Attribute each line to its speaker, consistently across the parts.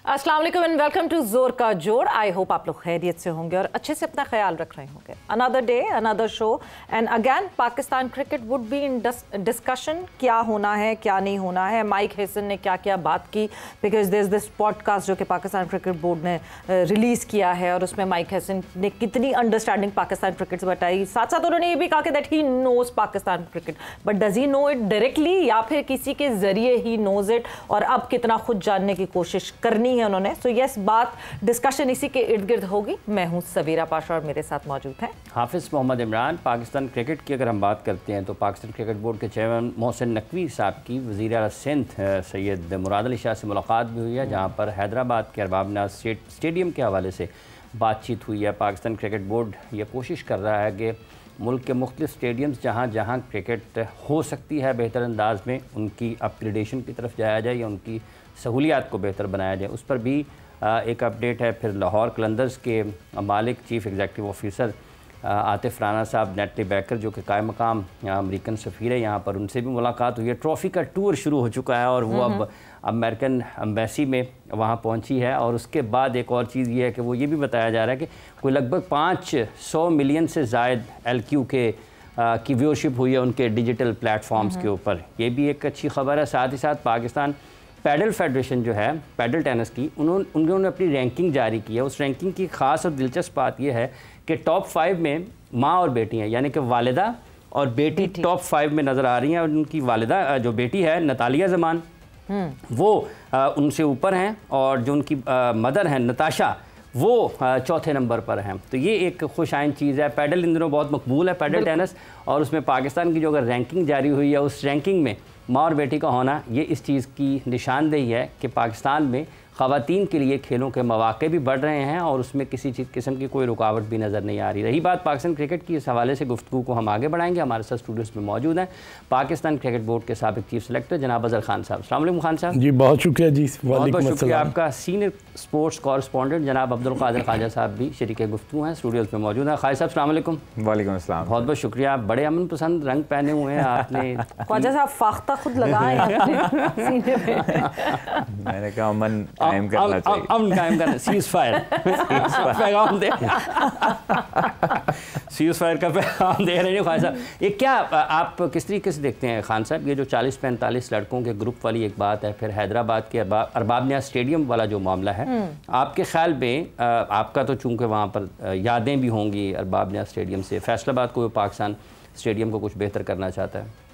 Speaker 1: अस्सलाम वालेकुम and welcome to जोर का जोर। आई होप आप लोग खैरियत से होंगे और अच्छे से अपना ख्याल रख रहे होंगे। Another day another show and again Pakistan cricket would be in discussion. क्या होना है क्या नहीं होना है, माइक हेसन ने क्या क्या बात की, because there is this podcast जो कि पाकिस्तान क्रिकेट बोर्ड ने रिलीज़ किया है और उसमें माइक हेसन ने कितनी अंडरस्टैंडिंग पाकिस्तान क्रिकेट से बताई। साथ साथ उन्होंने ये भी कहा कि that he knows Pakistan cricket, but does he know it directly या फिर किसी के जरिए ही नोज इट, और अब कितना खुद जानने की कोशिश करनी है उन्होंने। सो यस, बात डिस्कशन इसी के इर्द गिर्द होगी। मैं हूं सवीरा पाशा और मेरे साथ मौजूद हैं
Speaker 2: हाफिज़ मोहम्मद इमरान। पाकिस्तान क्रिकेट की अगर हम बात करते हैं तो पाकिस्तान क्रिकेट बोर्ड के चेयरमैन मोहसिन नकवी साहब की वज़ीर आला सिंध सैयद मुराद अली शाह से मुलाकात भी हुई है, जहाँ पर हैदराबाद के अरबाब नाज स्टेडियम के हवाले से बातचीत हुई है। पाकिस्तान क्रिकेट बोर्ड ये कोशिश कर रहा है कि मुल्क के मुख्तलिफ स्टेडियम्स जहाँ जहाँ क्रिकेट हो सकती है बेहतर अंदाज में, उनकी अपग्रेडेशन की तरफ जाया जाए या उनकी सहूलियात को बेहतर बनाया जाए, उस पर भी एक अपडेट है। फिर लाहौर कलंदर्स के मालिक chief executive officer Atif Rana साहब नेटली बैकर जो कि कायम मकाम अमेरिकन सफ़ीर है, यहाँ पर उनसे भी मुलाकात हुई है। ट्रॉफ़ी का टूर शुरू हो चुका है और वो अब अमेरिकन एम्बेसी में वहाँ पहुँची है। और उसके बाद एक और चीज़ ये है कि वो ये भी बताया जा रहा है कि कोई लगभग 500 मिलियन से ज़ायद LQ के की व्यूअरशिप हुई है उनके डिजिटल प्लेटफॉर्म्स के ऊपर। ये भी एक अच्छी खबर है। साथ ही साथ पाकिस्तान पैडल फेडरेशन जो है पैडल टेनिस की, उन्होंने अपनी रैंकिंग जारी की है। उस रैंकिंग की ख़ास और दिलचस्प बात यह है कि टॉप 5 में माँ और बेटी हैं, यानी कि वालिदा और बेटी टॉप 5 में नज़र आ रही हैं। और उनकी वालिदा जो बेटी है नतालिया ज़मान वो उनसे ऊपर हैं, और जो उनकी मदर हैं नताशा वो चौथे नंबर पर हैं। तो ये एक खुशाइन चीज़ है। पैडल इन दिनों बहुत मकबूल है पैडल टेनिस, और उसमें पाकिस्तान की जो अगर रैंकिंग जारी हुई है उस रैंकिंग में माँ और बेटी का होना, ये इस चीज़ की निशानदेही है कि पाकिस्तान में ख़वातीन के लिए खेलों के मौक़े भी बढ़ रहे हैं और उसमें किसी किस्म की कोई रुकावट भी नज़र नहीं आ रही। रही बात पाकिस्तान क्रिकेट की, इस हवाले से गुफ्तगू को हम आगे बढ़ाएंगे। हमारे साथ स्टूडियोज़ में मौजूद हैं पाकिस्तान क्रिकेट बोर्ड के साबिक़ चीफ सेलेक्टर जनाब अज़हर खान साहब। अस्सलाम वालेकुम खान साहब।
Speaker 3: जी बहुत शुक्रिया जी।
Speaker 2: बहुत बहुत शुक्रिया आपका। सीनियर स्पोर्ट्स कॉरेस्पॉन्डेंट जनाब अब्दुल कादिर ख्वाजा साहब भी शरीक गुफ्तगू हैं, स्टूडियोज़ में मौजूद हैं। ख्वाजा साहब अस्सलाम वालेकुम।
Speaker 4: वालेकुम अस्सलाम।
Speaker 2: बहुत बहुत शुक्रिया। आप बड़े अमन पसंद रंग पहने हुए हैं आपने।
Speaker 1: ख्वाजा साहब फाख्ता खुद लगाए सीने पे।
Speaker 4: मैंने कहा अमन कायम करना चाहिए।
Speaker 2: अमन कायम करना, सीज़ फायर पैगाम दे, सीज़ फायर का पैगाम दे रहे हैं ख्वाजा साहब। ये क्या आप किस तरीके से देखते हैं खान साहब, ये जो 40-45 लड़कों के ग्रुप वाली एक बात है, फिर हैदराबाद के अरबाब नियाज़ स्टेडियम वाला जो मामला है, आपके ख्याल में आपका तो चूँकि वहाँ पर यादें भी होंगी अरबाब नियाज़ स्टेडियम से, फैसलाबाद को पाकिस्तान स्टेडियम को कुछ बेहतर करना चाहता है?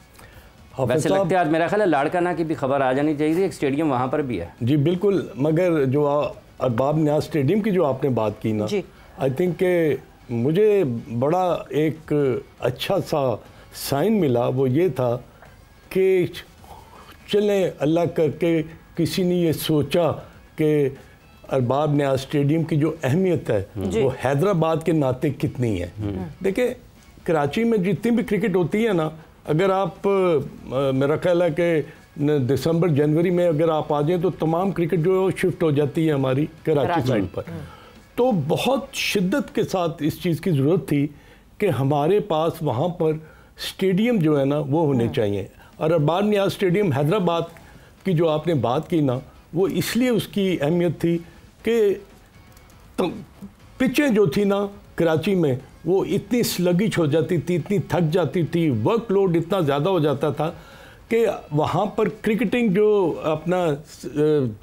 Speaker 2: वैसे लगता है आज मेरा ख्याल है लाड़काना की भी खबर आ जानी चाहिए थी, एक स्टेडियम वहाँ पर भी है।
Speaker 3: जी बिल्कुल, मगर जो अरबाब नियाज़ स्टेडियम की जो आपने बात की ना, आई थिंक के मुझे बड़ा एक अच्छा सा साइन मिला। वो ये था कि चलें अल्लाह करके किसी ने ये सोचा कि अरबाब नियाज़ स्टेडियम की जो अहमियत है वो हैदराबाद के नाते कितनी है। देखिए कराची में जितनी भी क्रिकेट होती है ना, अगर आप मेरा ख्याल है कि दिसंबर जनवरी में अगर आप आ जाएं तो तमाम क्रिकेट जो है शिफ्ट हो जाती है हमारी कराची साइड पर। तो बहुत शिद्दत के साथ इस चीज़ की ज़रूरत थी कि हमारे पास वहाँ पर स्टेडियम जो है ना वो होने चाहिए। और अरबाब नियाज़ स्टेडियम हैदराबाद की जो आपने बात की ना, वो इसलिए उसकी अहमियत थी कि पिचें जो थी ना कराची में वो इतनी स्लगिश हो जाती थी, इतनी थक जाती थी, वर्कलोड इतना ज़्यादा हो जाता था कि वहाँ पर क्रिकेटिंग जो अपना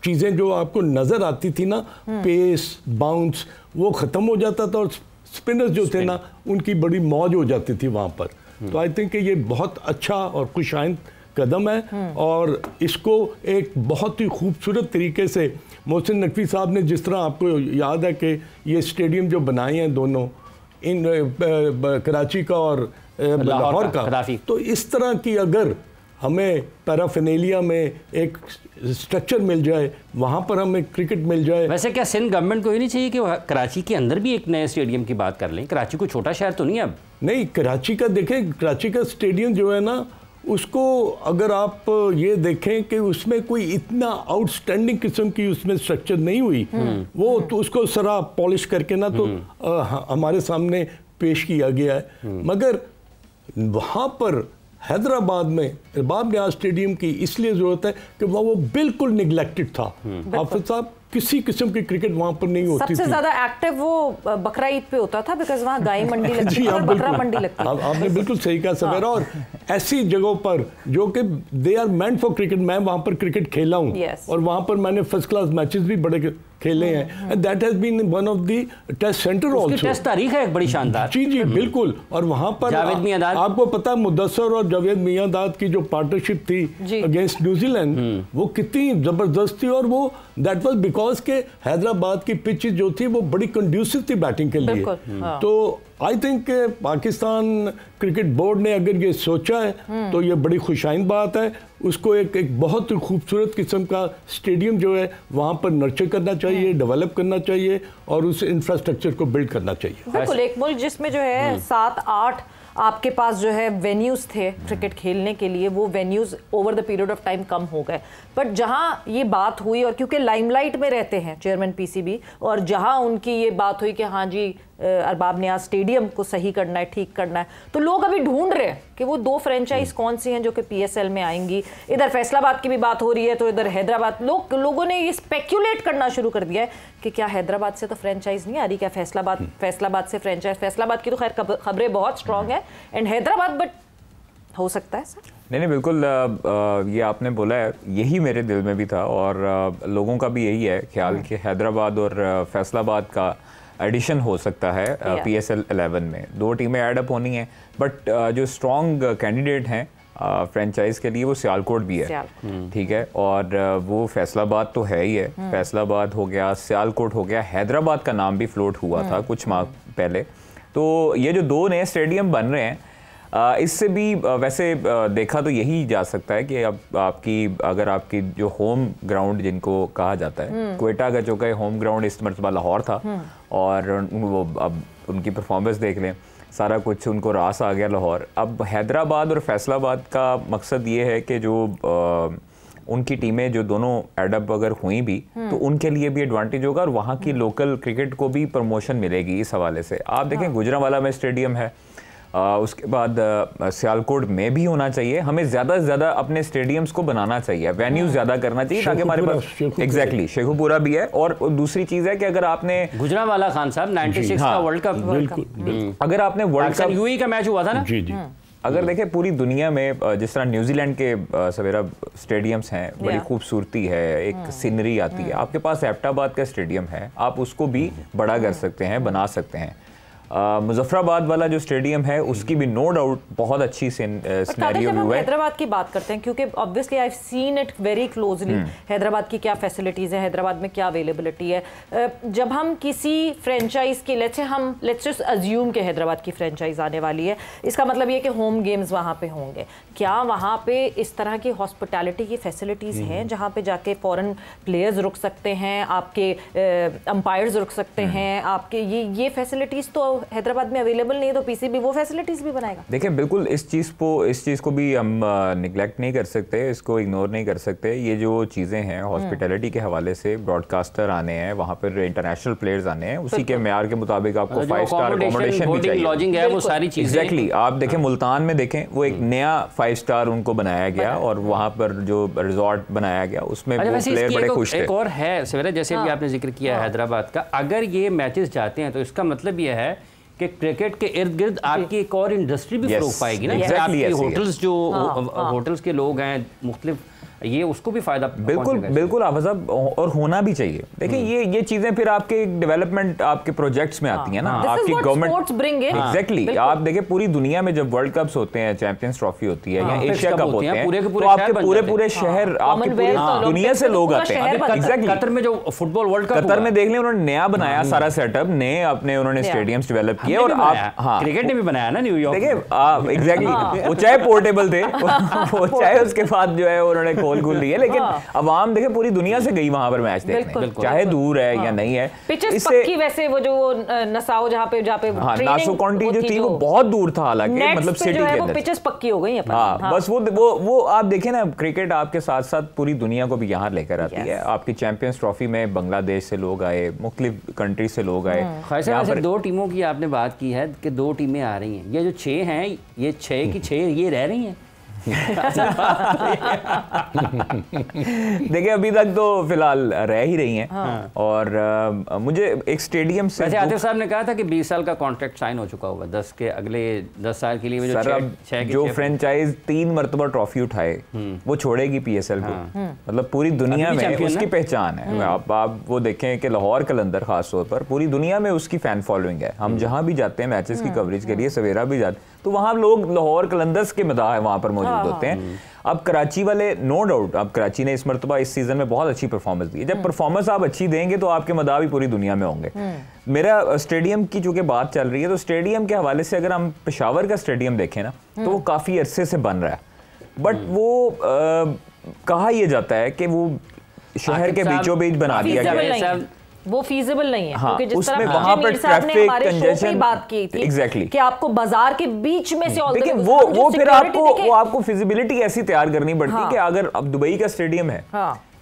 Speaker 3: चीज़ें जो आपको नज़र आती थी ना, पेस बाउंस वो ख़त्म हो जाता था, और स्पिनर्स जो थे ना उनकी बड़ी मौज हो जाती थी वहाँ पर। तो आई थिंक ये बहुत अच्छा और खुशाइन कदम है, और इसको एक बहुत ही खूबसूरत तरीके से मोहसिन नकवी साहब ने, जिस तरह आपको याद है कि ये स्टेडियम जो बनाए हैं दोनों इन कराची का और लाहौर का, तो इस तरह की अगर हमें पैराफिनेलिया में एक स्ट्रक्चर मिल जाए, वहाँ पर हमें क्रिकेट मिल जाए।
Speaker 2: वैसे क्या सिंध गवर्नमेंट को ही नहीं चाहिए कि कराची के अंदर भी एक नए स्टेडियम की बात कर लें? कराची कोई छोटा शहर तो नहीं है अब। नहीं,
Speaker 3: कराची का देखें, कराची का स्टेडियम जो है ना उसको अगर आप ये देखें कि उसमें कोई इतना आउटस्टैंडिंग किस्म की उसमें स्ट्रक्चर नहीं हुई, वो तो उसको सरा पॉलिश करके ना तो हमारे सामने पेश किया गया है। मगर वहाँ पर हैदराबाद में अरबाब नियाज़ स्टेडियम की इसलिए ज़रूरत है कि वो बिल्कुल निगलेक्टेड था। हाफिज़ साहब किसी किस्म की क्रिकेट वहाँ पर नहीं होती थी।
Speaker 1: सबसे ज्यादा एक्टिव वो बकरा ईद पे होता था, बिकॉज वहाँ गाय मंडी लगती थी, बकरा मंडी लगती थी।
Speaker 3: आपने बिल्कुल सही कहा सवेरा। और ऐसी जगहों पर जो कि they are meant for cricket, मैं वहाँ पर क्रिकेट खेला हूँ और वहाँ पर मैंने फर्स्ट क्लास मैचेस भी बड़े खेले हैं, and that has been one of the test centre also.
Speaker 2: Test तारीख है एक बड़ी शानदार।
Speaker 3: जी जी बिल्कुल। और वहाँ पर आपको पता है मुदस्सर और जावेद मियांदाद की जो पार्टनरशिप थी अगेंस्ट न्यूजीलैंड, वो कितनी जबरदस्त थी। और वो दैट वाज बिकॉज के हैदराबाद की पिच जो थी वो बड़ी कंड्यूसिव थी बैटिंग के लिए। तो I think Pakistan cricket board ने अगर ये सोचा है तो ये बड़ी खुशाइन बात है। उसको एक बहुत खूबसूरत किस्म का स्टेडियम जो है वहाँ पर नर्चर करना चाहिए, डेवलप करना चाहिए और उस इंफ्रास्ट्रक्चर को बिल्ड करना चाहिए।
Speaker 1: बिल्कुल, एक मुल्क जिसमें जो है 7-8 आपके पास जो है वेन्यूज़ थे क्रिकेट खेलने के लिए, वो venues over the period of time कम हो गए। बट जहाँ ये बात हुई, और क्योंकि लाइमलाइट में रहते हैं चेयरमैन पीसीबी, और जहाँ उनकी ये बात हुई कि हाँ जी अरबाब नियाज स्टेडियम को सही करना है, ठीक करना है, तो लोग अभी ढूंढ रहे हैं कि वो 2 फ्रेंचाइज कौन सी हैं जो कि पीएसएल में आएंगी। इधर फैसलाबाद की भी बात हो रही है, तो इधर हैदराबाद, लोगों ने ये स्पेक्यूलेट करना शुरू कर दिया है कि क्या हैदराबाद से तो फ्रेंचाइज नहीं आ रही, क्या फैसलाबाद से फ्रेंचाइज। फैसलाबाद की तो खैर खबरें बहुत स्ट्रांग है, एंड हैदराबाद, बट हो सकता है सर?
Speaker 4: नहीं बिल्कुल, ये आपने बोला है, यही मेरे दिल में भी था और लोगों का भी यही है ख्याल कि हैदराबाद और फैसलाबाद का एडिशन हो सकता है PSL 11 में। 2 टीमें ऐड अप होनी हैं, बट जो स्ट्रॉन्ग कैंडिडेट हैं फ्रेंचाइज के लिए वो सियालकोट भी है, ठीक है। और वो फैसलाबाद तो है ही है, फैसलाबाद हो गया, सियालकोट हो गया, हैदराबाद का नाम भी फ्लोट हुआ था कुछ माह पहले। तो ये जो 2 नए स्टेडियम बन रहे हैं, इससे भी वैसे देखा तो यही जा सकता है कि अब अगर आपकी जो होम ग्राउंड जिनको कहा जाता है, क्वेटा का जो का होम ग्राउंड इस मरतबा लाहौर था, और वो अब उनकी परफॉर्मेंस देख लें, सारा कुछ उनको रास आ गया लाहौर। अब हैदराबाद और फैसलाबाद का मकसद ये है कि जो उनकी टीमें जो दोनों एडअप अगर हुई भी तो उनके लिए भी एडवांटेज होगा और वहाँ की लोकल क्रिकेट को भी प्रमोशन मिलेगी इस हवाले से। आप देखें गुजरांवाला में स्टेडियम है, उसके बाद सियालकोट में भी होना चाहिए। हमें ज़्यादा से ज़्यादा अपने स्टेडियम्स को बनाना चाहिए, वेन्यूज़ ज़्यादा करना चाहिए ताकि हमारे पास एग्जैक्टली शेखुपुरा भी है। और दूसरी चीज़ है कि अगर आपने
Speaker 2: गुजरांवाला खान साहब 96 का वर्ल्ड कप,
Speaker 4: अगर आपने वर्ल्ड कप
Speaker 2: यूएई का मैच हुआ था ना,
Speaker 3: जी जी,
Speaker 4: अगर देखें पूरी दुनिया में जिस तरह न्यूजीलैंड के सवेरा स्टेडियम्स हैं, बड़ी खूबसूरती है, एक सीनरी आती है। आपके पास एबटाबाद का स्टेडियम है, आप उसको भी बड़ा कर सकते हैं, बना सकते हैं। मुजफ्फराबाद वाला जो स्टेडियम है उसकी भी नो डाउट बहुत अच्छी सिनेरियो
Speaker 1: हुआ है। हैदराबाद की बात करते हैं क्योंकि obviously I have seen it very closely. Hyderabad की क्या फैसिलिटीज़ है, हैदराबाद में क्या अवेलेबिलिटी है। जब हम किसी फ्रेंचाइज की लेट्स जस्ट अज्यूम के हैदराबाद की फ्रेंचाइज आने वाली है, इसका मतलब ये कि होम गेम्स वहाँ पे होंगे। क्या वहाँ पे इस तरह की हॉस्पिटैलिटी की फैसिलिटीज़ हैं जहाँ पे जाके फॉरेन प्लेयर्स रुक सकते हैं, आपके अंपायर्स रुक सकते हैं, आपके ये फैसिलिटीज़ तो हैदराबाद में अवेलेबल नहीं है, तो पीसीबी वो फैसिलिटीज भी बनाएगा।
Speaker 4: देखिए बिल्कुल इस चीज़ को भी हम निगलेक्ट नहीं कर सकते, इसको इग्नोर नहीं कर सकते। ये जो चीज़ें हैं हॉस्पिटैलिटी के हवाले से, ब्रॉडकास्टर आने हैं, वहाँ पर इंटरनेशनल प्लेयर्स आने हैं, उसी के मेयार के मुताबिक आपको 5 स्टार अकोमोडेशन भी चाहिए,
Speaker 2: लॉजिंग है, वो सारी चीजें
Speaker 4: एग्जैक्टली। आप देखें मुल्तान में देखें, वो एक नया 5 स्टार उनको बनाया गया और वहाँ पर जो रिजॉर्ट बनाया गया उसमें वो प्लेयर बड़े खुश थे।
Speaker 2: एक और है सवेरा, जैसे भी आपने जिक्र किया हैदराबाद का, अगर ये मैचेस जाते हैं तो इसका मतलब ये है कि क्रिकेट के इर्द गिर्द आपकी एक और इंडस्ट्री भी फरोग पाएगी ना। आपकी होटल्स जो होटल्स के लोग हैं मुख्तलिफ, ये उसको भी फायदा
Speaker 4: बिल्कुल हाफिज़ साहब, और होना भी चाहिए। देखिए ये चीजें फिर आपके डेवलपमेंट आपके प्रोजेक्ट्स में आती हैं ना, आपकी गवर्नमेंट एग्जैक्टली। आप देखिए पूरी दुनिया में जब वर्ल्ड कप्स होते हैं, चैंपियंस ट्रॉफी होती है या एशिया कप होते हैं, तो आपके पूरे शहर, आपके पूरे दुनिया से लोग आते हैं। एग्जैक्टली
Speaker 2: कतर में जो फुटबॉल वर्ल्ड कप,
Speaker 4: कतर में देख लें, उन्होंने नया बनाया सारा सेटअप, नए अपने उन्होंने स्टेडियम्स डेवलप किए। और आप
Speaker 2: क्रिकेट ने भी बनाया ना न्यूयॉर्क,
Speaker 4: देखिए एग्जैक्टली, वो चाहे पोर्टेबल थे, वो चाहे उसके बाद जो है उन्होंने खोल दिए, लेकिन अवाम देखे पूरी दुनिया से गई वहां पर मैच देखने, चाहे दूर है या नहीं है।
Speaker 1: इससे वैसे वो जो नसाओ जहाँ पे
Speaker 4: नासो काउंटी जो थी वो बहुत दूर था, हालांकि मतलब सिटी के अंदर
Speaker 1: पिचेस पक्की हो गई हैं।
Speaker 4: बस वो आप देखें ना, क्रिकेट आपके साथ साथ पूरी दुनिया को भी यहाँ लेकर आती है। आपकी चैंपियंस ट्रॉफी में बांग्लादेश से लोग आए, मुख्तलिफ कंट्री से लोग आए।
Speaker 2: वैसे 2 टीमों की आपने बात की है कि 2 टीमें आ रही हैं, ये जो 6 हैं, ये 6 की 6 ये रह रही हैं
Speaker 4: देखिए अभी तक तो फिलहाल रह ही रही हैं। हाँ। और मुझे एक स्टेडियम से
Speaker 2: वैसे आतिफ साहब ने कहा था कि 20 साल का कॉन्ट्रैक्ट साइन हो चुका होगा, 10 के अगले 10 साल के लिए।
Speaker 4: जो फ्रेंचाइज 3 मरतबा ट्रॉफी उठाए वो छोड़ेगी PSL को। मतलब पूरी दुनिया में उसकी पहचान है। आप वो देखें कि लाहौर कलंदर खास तौर पर पूरी दुनिया में उसकी फैन फॉलोइंग है। हम जहां भी जाते हैं मैचेस की कवरेज के लिए, सवेरा भी जाते तो वहां लोग लाहौर कलंदर्स के मदाह वहां पर मौजूद होते हैं। अब कराची वाले नो डाउट, अब कराची ने इस मरतबा इस सीजन में बहुत अच्छी परफॉर्मेंस दी। जब परफॉर्मेंस आप अच्छी देंगे तो आपके मदाह भी पूरी दुनिया में होंगे। मेरा स्टेडियम की चूंकि बात चल रही है, तो स्टेडियम के हवाले से अगर हम पेशावर का स्टेडियम देखें ना, तो वो काफी अरसे से बन रहा है, बट वो कहा यह जाता है कि वो शहर के बीचों बीच बना दिया गया,
Speaker 1: वो फीजिबल नहीं है।
Speaker 4: हाँ,
Speaker 1: क्योंकि जिस तरह
Speaker 4: वहां पर ट्रैफिक कंजेशन
Speaker 1: बात की थी
Speaker 4: exactly.
Speaker 1: कि आपको बाजार के बीच में से
Speaker 4: देखिए वो फिर आपको फिजिबिलिटी ऐसी तैयार करनी पड़ती है कि अगर अब दुबई का स्टेडियम है,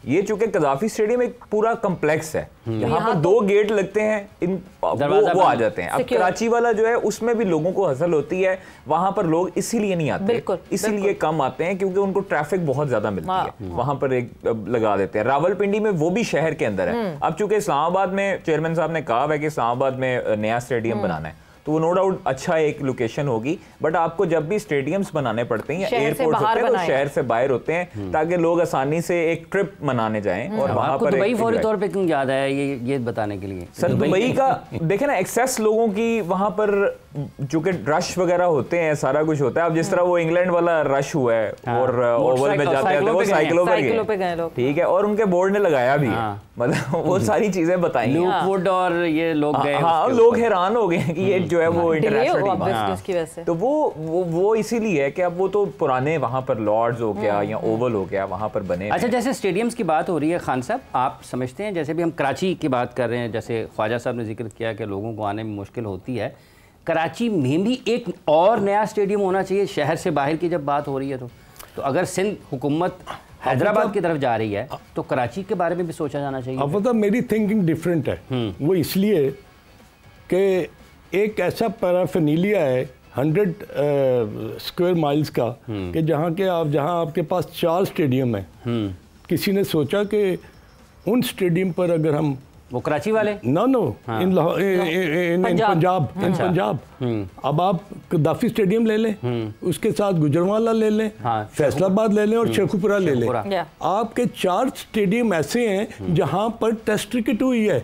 Speaker 4: ये चूंकि कदाफी स्टेडियम एक पूरा कम्प्लेक्स है, यहाँ पर 2 गेट लगते हैं, वो आ जाते हैं। अब कराची वाला जो है उसमें भी लोगों को हसल होती है, वहां पर लोग इसीलिए नहीं आते, इसीलिए कम आते हैं क्योंकि उनको ट्रैफिक बहुत ज्यादा मिलती है। वहां पर एक लगा देते हैं। रावलपिंडी में वो भी शहर के अंदर है। अब चूंकि इस्लामाबाद में चेयरमैन साहब ने कहा है कि इस्लामाबाद में नया स्टेडियम बनाना है, तो वो नो डाउट अच्छा एक लोकेशन होगी, बट आपको जब भी स्टेडियम्स बनाने पड़ते हैं या एयरपोर्ट होते हैं तो शहर से बाहर होते हैं ताकि लोग आसानी से एक ट्रिप मनाने जाएं। और वहां पर
Speaker 2: दुबई फौरी तौर पे क्यों याद है ये बताने के लिए?
Speaker 4: सर दुबई का देखे ना, एक्सेस लोगों की वहां पर चूंकि रश वगैरह होते हैं, सारा कुछ होता है। अब जिस तरह वो इंग्लैंड वाला रश हुआ है और ओवल में जाते हैं वो साइकिलों पे गए, ठीक है, और उनके बोर्ड ने लगाया भी है, मतलब वो सारी चीजें बताई,
Speaker 2: लूपवुड और ये लोग गए।
Speaker 4: हाँ, लोग हैरान हो गए कि ये जो है वो इंटरनेशनल, तो वो इसीलिए है कि अब वो तो पुराने वहां पर लॉर्ड्स हो गया या ओवल हो गया, वहां पर बने।
Speaker 2: अच्छा, जैसे स्टेडियम्स की बात हो रही है खान साहब, आप समझते हैं जैसे भी हम कराची की बात कर रहे हैं, जैसे ख्वाजा साहब ने जिक्र किया कि लोगों को आने में मुश्किल होती है, कराची में भी एक और नया स्टेडियम होना चाहिए शहर से बाहर की जब बात हो रही है। तो अगर सिंध हुकूमत हैदराबाद की तरफ जा रही है तो कराची के बारे में भी सोचा जाना चाहिए।
Speaker 3: अब पता मेरी थिंकिंग डिफरेंट है। वो इसलिए कि एक ऐसा पैराफिनीलिया है 100 स्क्वायर माइल्स का कि जहाँ आपके पास 4 स्टेडियम है। किसी ने सोचा कि उन स्टेडियम पर अगर हम
Speaker 2: वो कराची वाले
Speaker 3: इन पंजाब अब आप कदाफी स्टेडियम ले लें, उसके साथ गुजरवाला ले लें, फैसलाबाद ले लें और शेखुपुरा ले लें। आपके 4 स्टेडियम ऐसे हैं जहां पर टेस्ट क्रिकेट हुई है।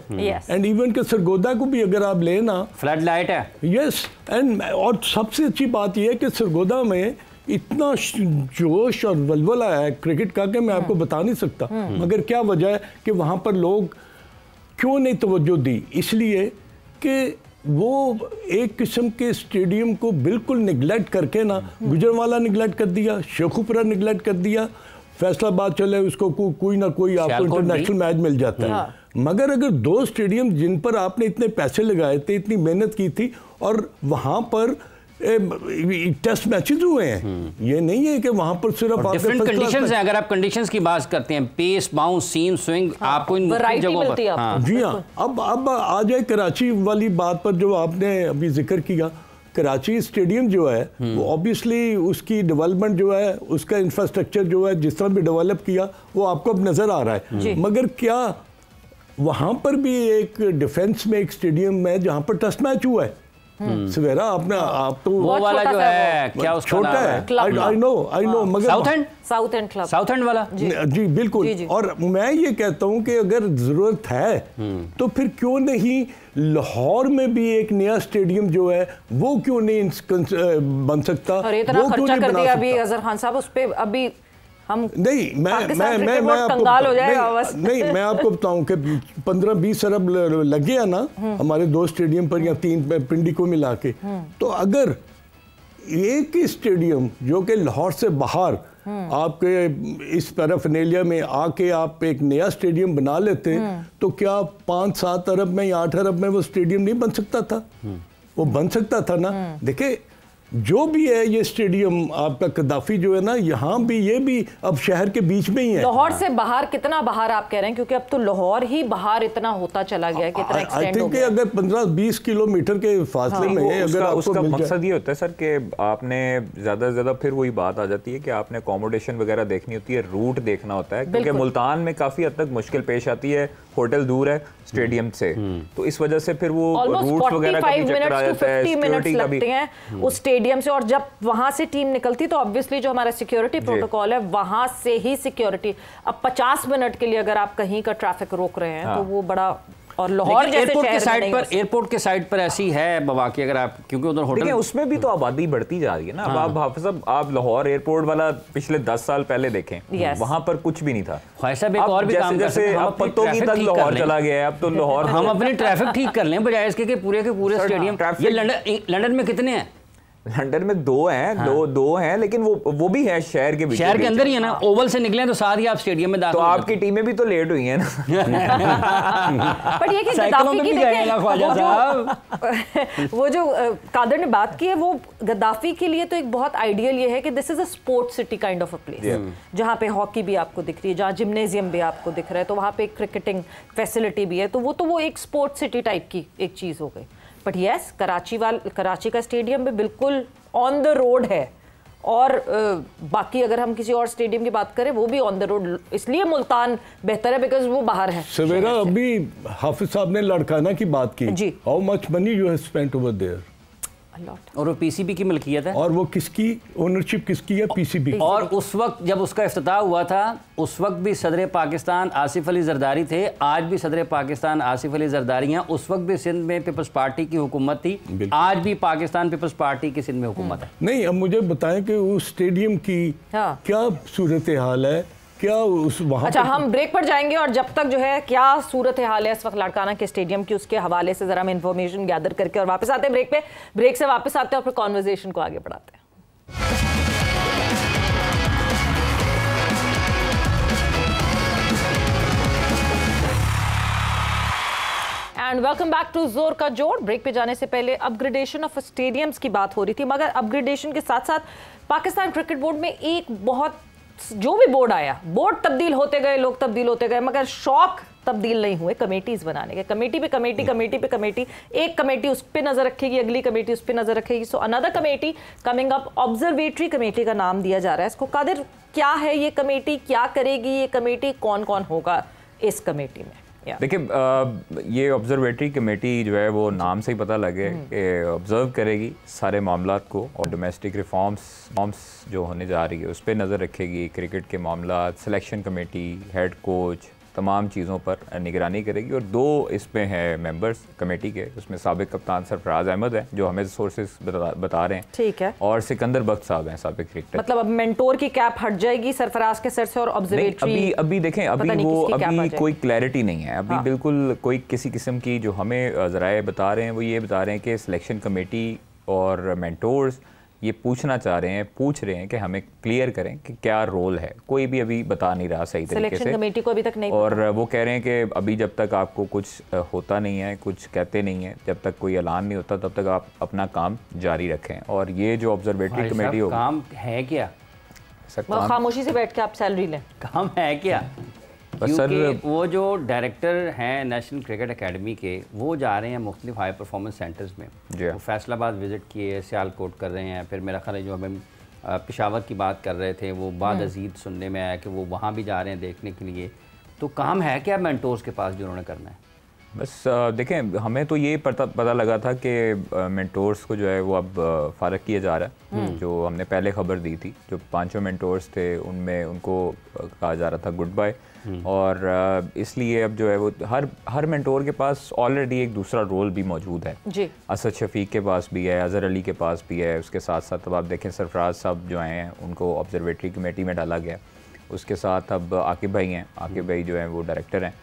Speaker 3: एंड इवन के सरगोदा को भी अगर आप लेना,
Speaker 2: फ्लड लाइट है।
Speaker 3: यस, एंड और सबसे अच्छी बात यह है कि सरगोदा में इतना जोश और वलवला है क्रिकेट का कि मैं आपको बता नहीं सकता। मगर क्या वजह है कि वहां पर लोग क्यों नहीं तवज्जो दी? इसलिए कि वो एक किस्म के स्टेडियम को बिल्कुल निगलेक्ट करके ना, गुजरवाला निगलेक्ट कर दिया, शेखुपुरा निगलेक्ट कर दिया, फैसलाबाद चले उसको कोई ना कोई आपको इंटरनेशनल मैच मिल जाता है। मगर अगर 2 स्टेडियम जिन पर आपने इतने पैसे लगाए थे, इतनी मेहनत की थी और वहां पर टेस्ट मैचेस हुए हैं, ये नहीं है कि वहां पर सिर्फ
Speaker 2: डिफरेंट कंडीशंस हैं। अगर आप कंडीशंस की बात करते हैं, पेस, बाउंस, सीम, स्विंग, आपको इन जगहों पर
Speaker 3: जी हाँ। अब आ जाए कराची वाली बात पर जो आपने अभी जिक्र किया। कराची स्टेडियम जो है वो ऑब्वियसली उसकी डेवलपमेंट जो है, उसका इंफ्रास्ट्रक्चर जो है जिस तरह भी डेवलप किया वो आपको अब नजर आ रहा है। मगर क्या वहां पर भी एक डिफेंस में एक स्टेडियम है जहां पर टेस्ट मैच हुआ है? सवेरा आप तो
Speaker 2: वो वाला जो है क्या उसका
Speaker 3: छोटा है, आई नो मगर
Speaker 2: साउथ एंड वाला
Speaker 3: जी बिल्कुल। और मैं ये कहता हूँ कि अगर जरूरत है तो फिर क्यों नहीं लाहौर में भी एक नया स्टेडियम जो है वो क्यों नहीं बन सकता?
Speaker 1: इतना खर्चा कर दिया अभी अजहर खान साहब उस पे, अभी हम
Speaker 3: नहीं मैं आपको बताऊं कि 15-20 अरब लग गया ना हमारे 2 स्टेडियम पर या 3 पिंडी को मिला के। तो अगर एक ही स्टेडियम जो कि लाहौर से बाहर आपके इस पैराफिनेलिया में आके आप एक नया स्टेडियम बना लेते तो क्या 5-7 अरब में या 8 अरब में वो स्टेडियम नहीं बन सकता था? वो बन सकता था ना। देखिए जो भी है ये स्टेडियम आपका कदाफी जो है ना, यहाँ भी ये भी अब शहर के बीच में ही है।
Speaker 1: लाहौर से बाहर कितना बाहर आप कह रहे हैं, क्योंकि अब तो लाहौर ही बाहर इतना होता चला गया है, कितना एक्सटेंड हो गया।
Speaker 3: अगर 15-20 किलोमीटर के फासले में है, अगर
Speaker 4: उसका मकसद ये होता है सर कि आपने ज्यादा से ज्यादा फिर वही बात आ जाती है कि आपने अकोमोडेशन वगैरह देखनी होती है, रूट देखना होता है, क्योंकि मुल्तान में काफी हद तक मुश्किल पेश आती है, होटल दूर है स्टेडियम से, तो इस वजह से फिर वो रूट्स वगैरह का भी चक्कर आ जाता है, सिक्योरिटी का भी
Speaker 1: उस स्टेडियम से, और जब वहां से टीम निकलती तो ऑब्वियसली जो हमारा सिक्योरिटी प्रोटोकॉल है वहां से ही सिक्योरिटी। अब 50 मिनट के लिए अगर आप कहीं का ट्रैफिक रोक रहे हैं तो वो बड़ा, और लाहौर जैसे
Speaker 2: एयरपोर्ट के
Speaker 1: शहर
Speaker 2: साइड पर, एयरपोर्ट के साइड पर ऐसी है बाकी, अगर आप क्योंकि उधर होटल,
Speaker 4: उसमें भी तो आबादी बढ़ती जा रही है ना। अब आप हाफिज साहब, आप लाहौर एयरपोर्ट वाला पिछले 10 साल पहले देखें, वहां पर कुछ भी नहीं था।
Speaker 2: और भी काम कर सकते हैं,
Speaker 4: अब पत्तों की तक लाहौर चला गया है, अब तो लाहौर
Speaker 2: हम अपनी ट्रैफिक ठीक कर लें बजाय इसके कि पूरे के पूरे स्टेडियम। ये लंदन में कितने हैं?
Speaker 4: लंदन में 2 हैं, हाँ। दो हैं, लेकिन वो भी है शहर के बीच,
Speaker 2: शहर के अंदर ही है ना। ओवल से निकले तो साथ ही आप स्टेडियम में दाखिल,
Speaker 4: तो आपकी टीमें भी तो लेट हुई हैं ना।
Speaker 1: पर ये कि गद्दाफी की वो जो कादर ने बात की है, वो गद्दाफी के लिए तो एक बहुत आइडियल ये है कि this is a sports city kind of a place, जहाँ पे हॉकी भी आपको दिख रही है, जहाँ जिम्नेजियम भी आपको दिख रहा है, तो वहाँ पे क्रिकेटिंग फैसिलिटी भी है, तो वो एक स्पोर्ट्स सिटी टाइप की एक चीज़ हो गई। बट यस, कराची का स्टेडियम भी बिल्कुल ऑन द रोड है, और बाकी अगर हम किसी और स्टेडियम की बात करें वो भी ऑन द रोड, इसलिए मुल्तान बेहतर है बिकॉज वो बाहर है।
Speaker 3: सवेरा अभी हाफिज साहब ने लड़काना की बात की
Speaker 1: जी,
Speaker 3: how much money you have spent over there,
Speaker 2: और वो पीसीबी की मिल्कियत है,
Speaker 3: और वो किसकी ओनरशिप किसकी है? पीसीबी।
Speaker 2: और उस वक्त जब उसका इफ्तिताह हुआ था, उस वक्त भी सदर पाकिस्तान आसिफ अली जरदारी थे, आज भी सदर पाकिस्तान आसिफ अली जरदारी हैं। उस वक्त भी सिंध में पीपल्स पार्टी की हुकूमत थी, आज भी पाकिस्तान पीपल्स पार्टी की सिंध में हुकूमत है।
Speaker 3: नहीं, अब मुझे बताएं कि उस स्टेडियम की क्या सूरत हाल है, क्या उस वहाँ?
Speaker 1: अच्छा, हम ब्रेक पर जाएंगे, और जब तक जो है क्या सूरत हाल है इस वक्त लाड़काना के स्टेडियम की, उसके हवाले से जरा हम इंफॉर्मेशन गैदर करके और वापस आते हैं ब्रेक पे। ब्रेक से वापस आते हैं और फिर कॉन्वर्सेशन को आगे बढ़ाते हैं। एंड वेलकम बैक टू जोर का जोड़। ब्रेक पे जाने से पहले अपग्रेडेशन ऑफ स्टेडियम्स की बात हो रही थी, मगर अपग्रेडेशन के साथ साथ पाकिस्तान क्रिकेट बोर्ड में एक बहुत, जो भी बोर्ड आया, बोर्ड तब्दील होते गए, लोग तब्दील होते गए, मगर शौक तब्दील नहीं हुए कमेटीज बनाने के। कमेटी पे कमेटी, कमेटी पे कमेटी, एक कमेटी उस पे नजर रखेगी, अगली कमेटी उस पे नजर रखेगी। So another committee coming up, observatory committee का नाम दिया जा रहा है इसको। कादिर, क्या है ये कमेटी, क्या करेगी ये कमेटी, कौन कौन होगा इस कमेटी में?
Speaker 4: देखिए, ये ऑब्जर्वेटरी कमेटी जो है वो नाम से ही पता लगे कि ऑब्जर्व करेगी सारे मामलात को, और डोमेस्टिक रिफॉर्म्स जो होने जा रही है उस पर नज़र रखेगी, क्रिकेट के मामलात, सिलेक्शन कमेटी, हेड कोच, तमाम चीज़ों पर निगरानी करेगी। और 2 इसमें हैं मेंबर्स कमेटी के, उसमें साबिक कप्तान सरफराज अहमद है जो हमें सोर्सेज बता रहे हैं, ठीक है, और सिकंदर बख्त साहब हैं साबिक क्रिकेटर।
Speaker 1: मतलब अब मेंटोर की कैप हट जाएगी सरफराज के सर से, और ऑब्जर्वेटरी
Speaker 4: अभी देखें, अभी कोई क्लैरिटी नहीं है, अभी बिल्कुल कोई किसी किस्म की, जो हमें ज़राए बता रहे हैं वो ये बता रहे हैं कि सिलेक्शन कमेटी और मेंटोर्स ये पूछ रहे हैं कि हमें क्लियर करें कि क्या रोल है। कोई भी अभी बता नहीं रहा सही तरीके से,
Speaker 1: कमेटी को अभी तक नहीं,
Speaker 4: और वो कह रहे हैं कि अभी जब तक आपको कुछ होता नहीं है, कुछ कहते नहीं है, जब तक कोई ऐलान नहीं होता तब तक आप अपना काम जारी रखें। और ये जो ऑब्जर्वेटरी कमेटी हो,
Speaker 2: काम है क्या?
Speaker 1: खामोशी से बैठ के आप सैलरी लें, काम है क्या?
Speaker 2: क्योंकि वो जो डायरेक्टर हैं नेशनल क्रिकेट एकेडमी के, वो जा रहे हैं मुख्तलिफ हाई परफॉर्मेंस सेंटर्स में, वो फैसलाबाद विज़िट किए, सियालकोट कर रहे हैं, फिर मेरा ख्याल है जो हमें पेशावर की बात कर रहे थे वो बाद अजीद सुनने में आया कि वो वहाँ भी जा रहे हैं देखने के लिए। तो काम है क्या मेंटोर्स के पास जो उन्होंने करना है?
Speaker 4: बस देखें, हमें तो ये पता लगा था कि मेंटोर्स को जो है वो अब फ़ारग किया जा रहा है। जो हमने पहले खबर दी थी, जो 5 मेंटोर्स थे उनमें उनको कहा जा रहा था गुड बाय, और इसलिए अब जो है वो हर मेंटोर के पास ऑलरेडी एक दूसरा रोल भी मौजूद है जी। असद शफीक के पास भी है, अजहर अली के पास भी है, उसके साथ साथ अब आप देखें सरफराज साहब जो आए हैं उनको ऑब्जर्वेटरी कमेटी में डाला गया, उसके साथ अब आकिब भाई हैं, आकिब भाई जो हैं वो डायरेक्टर हैं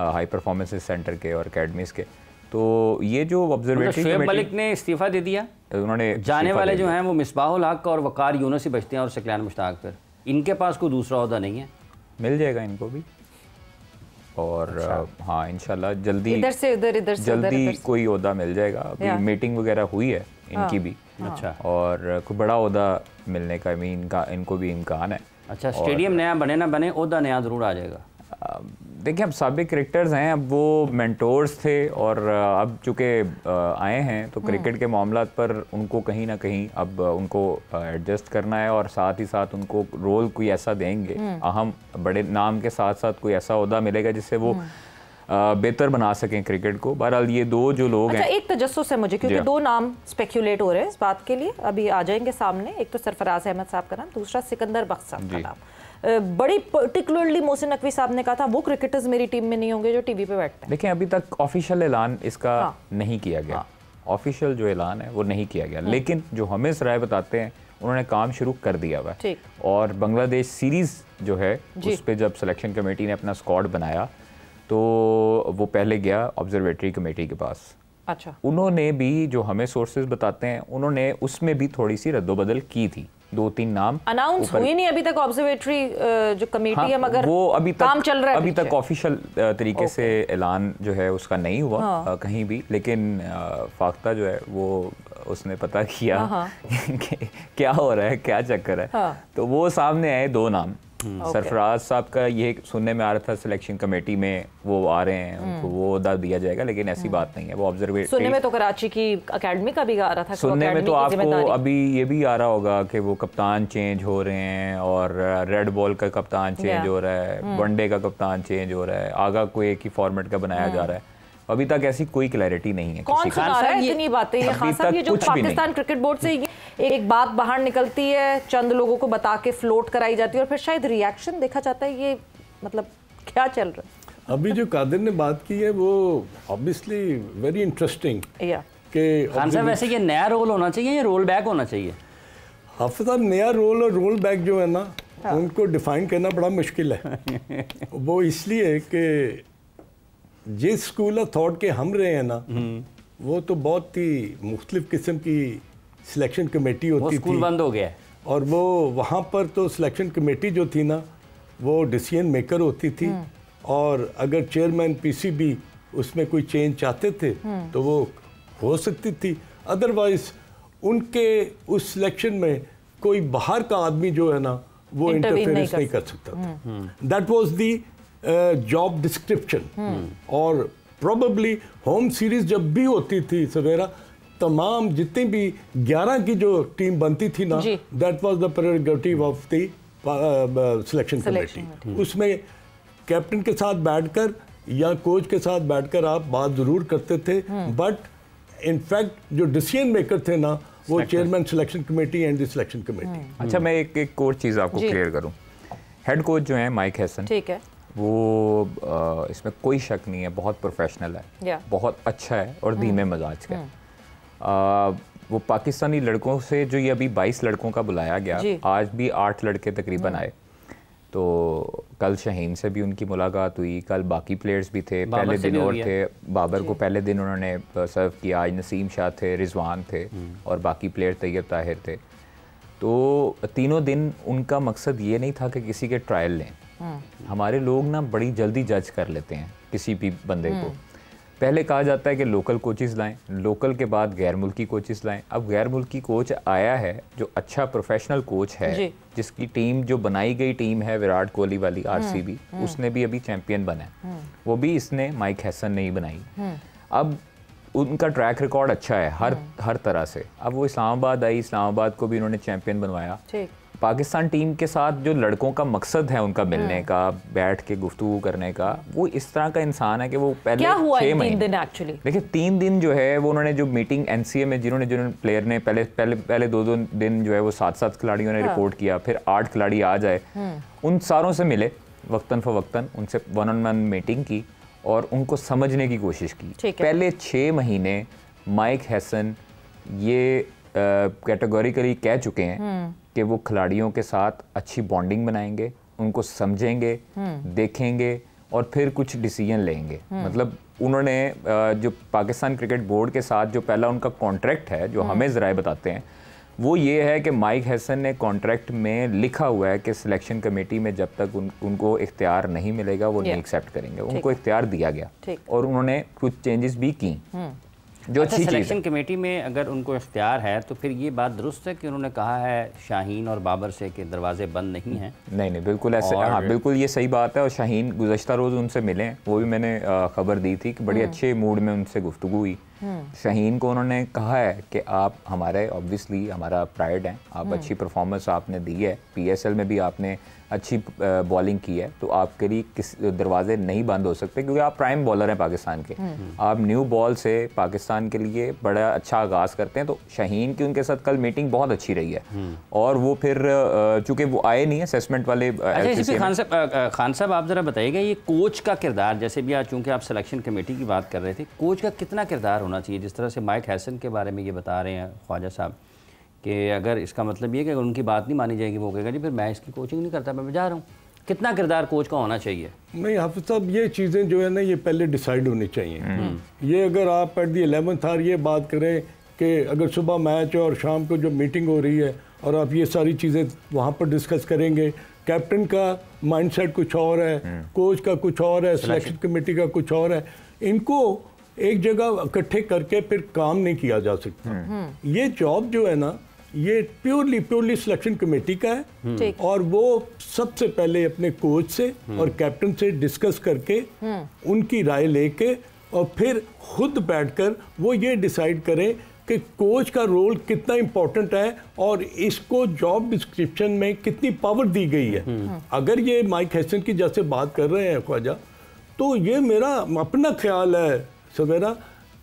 Speaker 4: हाई परफॉर्मेंस सेंटर के और अकेडमीज़ के। तो ये जो ऑब्जर्वेटरी
Speaker 2: शोएब मलिक ने इस्तीफ़ा दे दिया,
Speaker 4: उन्होंने
Speaker 2: जाने वाले जो हैं वो मिसबाहुल हक और वकार यूनुस ही बचते हैं और सकलान मुश्ताक पर, इनके पास कोई दूसरा ओहदा नहीं है,
Speaker 4: मिल जाएगा इनको भी। और हाँ इंशाल्लाह जल्दी
Speaker 1: इधर से
Speaker 4: जल्दी कोई ओहदा मिल जाएगा। अभी मीटिंग वगैरह हुई है इनकी भी।
Speaker 2: अच्छा।
Speaker 4: और कोई बड़ा ओहदा मिलने का इनको भी इम्कान है।
Speaker 2: अच्छा, स्टेडियम नया बने ना बने, ओहदा नया ज़रूर आ जाएगा।
Speaker 4: देखिए, अब साबिक क्रिकेटर्स हैं, अब वो मेंटोर्स थे और अब चूँकि आए हैं तो क्रिकेट के मामलात पर उनको कहीं ना कहीं अब उनको एडजस्ट करना है और साथ ही साथ उनको रोल कोई ऐसा देंगे, अहम बड़े नाम के साथ साथ कोई ऐसा ओहदा मिलेगा जिससे वो बेहतर बना सकें क्रिकेट को। बहरहाल ये दो जो लोग हैं,
Speaker 1: एक तजस्सुस है मुझे, क्योंकि दो नाम स्पेक्यूलेट हो रहे हैं इस बात के लिए, अभी आ जाएंगे सामने। एक तो सरफराज अहमद साहब का नाम, दूसरा सिकंदर बख्श साहब का नाम। बड़ी पर्टिकुलरली मोहसिन नकवी साहब ने कहा था वो क्रिकेटर्स मेरी टीम में नहीं होंगे जो टीवी पे बैठते हैं।
Speaker 4: देखिए, अभी तक ऑफिशियल ऐलान इसका नहीं किया गया, ऑफिशियल जो ऐलान है वो नहीं किया गया, लेकिन जो हमें राय बताते हैं उन्होंने काम शुरू कर दिया हुआ है। और बांग्लादेश सीरीज जो है उस पर जब सिलेक्शन कमेटी ने अपना स्क्वाड बनाया तो वो पहले गया ऑब्जर्वेटरी कमेटी के पास।
Speaker 1: अच्छा।
Speaker 4: उन्होंने भी, जो हमें सोर्सेज बताते हैं, उन्होंने उसमें भी थोड़ी सी रद्दोबदल की थी। 2-3 नाम
Speaker 1: अनाउंस हुई नहीं अभी तक ऑब्जर्वेटरी जो कमेटी है, मगर
Speaker 4: वो अभी तक
Speaker 1: काम चल रहा है,
Speaker 4: अभी तक ऑफिशियल तरीके से ऐलान जो है उसका नहीं हुआ कहीं भी, लेकिन फाख्ता जो है वो उसने पता किया कि क्या हो रहा है, क्या चक्कर है, तो वो सामने आए 2 नाम। सरफराज साहब का ये सुनने में आ रहा था सिलेक्शन कमेटी में वो आ रहे हैं, उनको वो ओहदा दिया जाएगा, लेकिन ऐसी बात नहीं है। वो ऑब्जर्वेटरी
Speaker 1: सुनने में तो कराची की अकेडमी का भी आ रहा था,
Speaker 4: सुनने में तो आपको अभी ये भी आ रहा होगा कि वो कप्तान चेंज हो रहे हैं और रेड बॉल का कप्तान चेंज हो रहा है, वनडे का कप्तान चेंज हो रहा है, आगा कोई एक ही फॉर्मेट का बनाया जा रहा है। अभी तक ऐसी कोई क्लैरिटी नहीं है।
Speaker 1: कौन सुना रहा है इतनी बातें? ये खान साहब, ये जो पाकिस्तान क्रिकेट बोर्ड से एक बात बाहर निकलती है, चंद लोगों को बता के फ्लोट कराई जाती है और फिर शायद रिएक्शन देखा जाता है, ये मतलब क्या चल रहा है?
Speaker 3: अभी जो कादिर ने बात की है वो ऑब्वियसली वेरी इंटरेस्टिंग
Speaker 2: कि खान साहब वैसे ये नया रोल होना चाहिए या रोल बैक होना चाहिए?
Speaker 3: हाफिज साहब, नया रोल और रोल बैक जो है ना, उनको डिफाइन करना बड़ा मुश्किल है। वो इसलिए कि जिस स्कूल ऑफ थॉट के हम रहे हैं ना, वो तो बहुत ही मुख्तलिफ किस्म की सिलेक्शन कमेटी होती थी।
Speaker 2: स्कूल बंद हो गया है।
Speaker 3: और वो वहाँ पर तो सिलेक्शन कमेटी जो थी ना, वो डिसीजन मेकर होती थी, और अगर चेयरमैन पीसीबी उसमें कोई चेंज चाहते थे तो वो हो सकती थी, अदरवाइज उनके उस सिलेक्शन में कोई बाहर का आदमी जो है ना वो इंटरफेरेंस नहीं कर सकता था। That was the job description. और प्रोबेबली होम सीरीज जब भी होती थी सवेरा, तमाम जितनी भी 11 की जो टीम बनती थी ना, that was the prerogative of the selection committee. उसमें कैप्टन के साथ बैठकर या कोच के साथ बैठकर आप बात जरूर करते थे, बट इनफैक्ट जो डिसीजन मेकर थे ना, वो chairman selection committee and the selection committee.
Speaker 4: अच्छा, मैं एक और चीज़ आपको क्लियर करूं। हेड कोच जो है माइक हैसन,
Speaker 1: ठीक है,
Speaker 4: वो इसमें कोई शक नहीं है, बहुत प्रोफेशनल है, बहुत अच्छा है और धीमे मजाज का है। वो पाकिस्तानी लड़कों से जो ये अभी 22 लड़कों का बुलाया गया, आज भी 8 लड़के तकरीबन आए। तो कल शाहीन से भी उनकी मुलाकात हुई, कल बाकी प्लेयर्स भी थे, पहले दिन और थे, बाबर को पहले दिन उन्होंने सर्व किया, आज नसीम शाह थे, रिजवान थे और बाकी प्लेयर तैयब ताहिर थे। तो तीनों दिन उनका मकसद ये नहीं था कि किसी के ट्रायल लें। हमारे लोग ना बड़ी जल्दी जज कर लेते हैं किसी भी बंदे को। पहले कहा जाता है कि लोकल कोचेस लाएं, लोकल के बाद गैर मुल्की कोचेस लाएं। अब गैर मुल्की कोच आया है जो अच्छा प्रोफेशनल कोच है, जिसकी टीम जो बनाई गई टीम है विराट कोहली वाली आरसीबी, उसने भी अभी चैंपियन बना है, वो भी इसने माइक हैसन ने ही बनाई। अब उनका ट्रैक रिकॉर्ड अच्छा है हर तरह से। अब वो इस्लामाबाद आई, इस्लामाबाद को भी उन्होंने चैंपियन बनवाया। पाकिस्तान टीम के साथ जो लड़कों का मकसद है उनका मिलने का, बैठ के गुफ्तगू करने का, वो इस तरह का इंसान है कि वो पहले 6 महीने देखिए 3 दिन जो है वो उन्होंने जो मीटिंग एनसीए में जिन्होंने प्लेयर ने पहले 2 दिन जो है वो 7 खिलाड़ियों ने रिपोर्ट किया, फिर 8 खिलाड़ी आ जाए, उन सारों से मिले वक्तन फवक्तन, उनसे 1-on-1 मीटिंग की और उनको समझने की कोशिश की। पहले 6 महीने माइक हैसन ये कैटेगोरिकली कह चुके हैं कि वो खिलाड़ियों के साथ अच्छी बॉन्डिंग बनाएंगे, उनको समझेंगे, देखेंगे और फिर कुछ डिसीजन लेंगे। मतलब उन्होंने जो पाकिस्तान क्रिकेट बोर्ड के साथ जो पहला उनका कॉन्ट्रैक्ट है, जो हमें ज़राए बताते हैं, वो ये है कि माइक हैसन ने कॉन्ट्रैक्ट में लिखा हुआ है कि सिलेक्शन कमेटी में जब तक उनको इख्तियार नहीं मिलेगा वो नहीं एक्सेप्ट करेंगे। उनको इख्तियार दिया गया और उन्होंने कुछ चेंजेस भी की। जो अच्छी चीज़ है।
Speaker 2: सिलेक्शन कमेटी में अगर उनको इख्तियार है तो फिर ये बात दुरुस्त है कि उन्होंने कहा है शाहीन और बाबर से कि दरवाजे बंद नहीं हैं?
Speaker 4: नहीं, बिल्कुल ऐसे, हाँ बिल्कुल ये सही बात है। और शाहीन गुज़श्ता रोज़ उनसे मिले, वो भी मैंने खबर दी थी कि बड़ी अच्छे मूड में उनसे गुफ्तगू हुई। शाहीन को उन्होंने कहा है कि आप हमारे, ऑब्वियसली हमारा प्राइड हैं, आप अच्छी परफॉर्मेंस आपने दी है, PSL में भी आपने अच्छी बॉलिंग की है, तो आपके लिए किस दरवाजे नहीं बंद हो सकते, क्योंकि आप प्राइम बॉलर हैं पाकिस्तान के। आप न्यू बॉल से पाकिस्तान के लिए बड़ा अच्छा आगाज़ करते हैं। तो शाहीन की उनके साथ कल मीटिंग बहुत अच्छी रही है। और वो फिर चूँकि वो आए नहीं है असेसमेंट वाले।
Speaker 2: खान साहब आप ज़रा बताइएगा, ये कोच का किरदार, जैसे भी आज चूँकि आप सिलेक्शन कमेटी की बात कर रहे थे, कोच का कितना किरदार होना चाहिए? जिस तरह से माइक हैसन के बारे में ये बता रहे हैं ख्वाजा साहब कि अगर इसका मतलब ये कि अगर उनकी बात नहीं मानी जाएगी वो कहेगा जी फिर मैं इसकी कोचिंग नहीं करता, मैं जा रहा हूँ। कितना किरदार कोच का होना चाहिए?
Speaker 3: नहीं हाफिज साहब, ये चीज़ें जो है ना ये पहले डिसाइड होनी चाहिए। ये अगर आप एट दी 11th आवर ये बात करें कि अगर सुबह मैच है और शाम को जो मीटिंग हो रही है और आप ये सारी चीज़ें वहाँ पर डिस्कस करेंगे, कैप्टन का माइंडसेट कुछ और है, कोच का कुछ और है, सिलेक्शन कमेटी का कुछ और है, इनको एक जगह इकट्ठे करके फिर काम नहीं किया जा सकता। ये जॉब जो है ना ये प्योरली सिलेक्शन कमेटी का है और वो सबसे पहले अपने कोच से और कैप्टन से डिस्कस करके उनकी राय लेके और फिर खुद बैठकर वो ये डिसाइड करें कि कोच का रोल कितना इम्पोर्टेंट है और इसको जॉब डिस्क्रिप्शन में कितनी पावर दी गई है। अगर ये माइक हैसन की जैसे बात कर रहे हैं ख्वाजा, तो ये मेरा अपना ख्याल है सवेरा